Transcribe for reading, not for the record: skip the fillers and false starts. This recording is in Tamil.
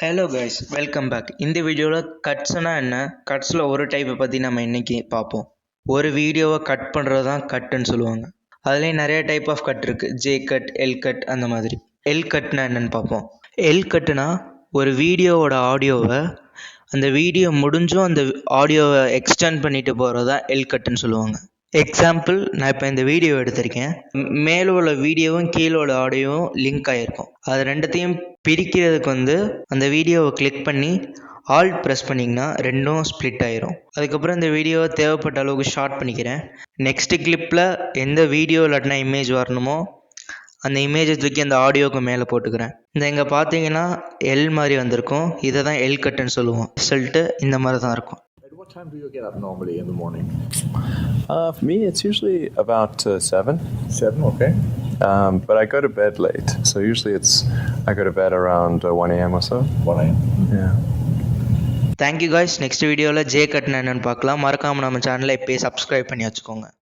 Hello guys, welcome back. இந்த வீடியோவில் கட்ஸ்னால் என்ன, கட்ஸில் ஒரு டைப்பை பற்றி நம்ம இன்றைக்கி பார்ப்போம். ஒரு வீடியோவை கட் பண்ணுறது தான் கட்டுன்னு சொல்லுவாங்க. அதுலேயும் நிறைய டைப் ஆஃப் கட் இருக்குது. ஜே கட், எல் கட், அந்த மாதிரி. எல் கட்னா என்னென்னு பார்ப்போம். எல் கட்டுனா ஒரு வீடியோவோட ஆடியோவை அந்த வீடியோ முடிஞ்சும் அந்த ஆடியோவை எக்ஸ்டெண்ட் பண்ணிட்டு போகிறது தான் எல் கட்டுன்னு சொல்லுவாங்க. எக்ஸாம்பிள், நான் இப்போ இந்த வீடியோ எடுத்திருக்கேன். மேலே உள்ள வீடியோவும் கீழே உள்ள ஆடியோவும் லிங்க் ஆகிருக்கும். அது ரெண்டுத்தையும் பிரிக்கிறதுக்கு அந்த வீடியோவை கிளிக் பண்ணி ஆல்ட் ப்ரெஸ் பண்ணிங்கன்னா ரெண்டும் ஸ்ப்ளிட் ஆயிரும். அதுக்கப்புறம் இந்த வீடியோவை தேவைப்பட்ட அளவுக்கு ஷார்ட் பண்ணிக்கிறேன். நெக்ஸ்ட்டு கிளிப்பில் எந்த வீடியோ இல்லாட்டினா இமேஜ் வரணுமோ அந்த இமேஜை தூக்கி அந்த ஆடியோவுக்கு மேலே போட்டுக்கிறேன். இங்கே பார்த்தீங்கன்னா எல் மாதிரி வந்திருக்கும். இதை தான் எல் கட்டுன்னு சொல்லுவோம். ரிசல்ட்டு இந்த மாதிரி தான் இருக்கும். What time do you get up normally in the morning? For me, it's usually about 7. 7, okay. But I go to bed late, so usually I go to bed around 1 a.m. or so. 1 a.m. Yeah. Thank you guys. Next வீடியோவில் ஜே கட்னா என்னென்னு பார்க்கலாம். மறக்காமல் நம்ம சேனலை இப்போயே சப்ஸ்கிரைப் பண்ணி வச்சுக்கோங்க.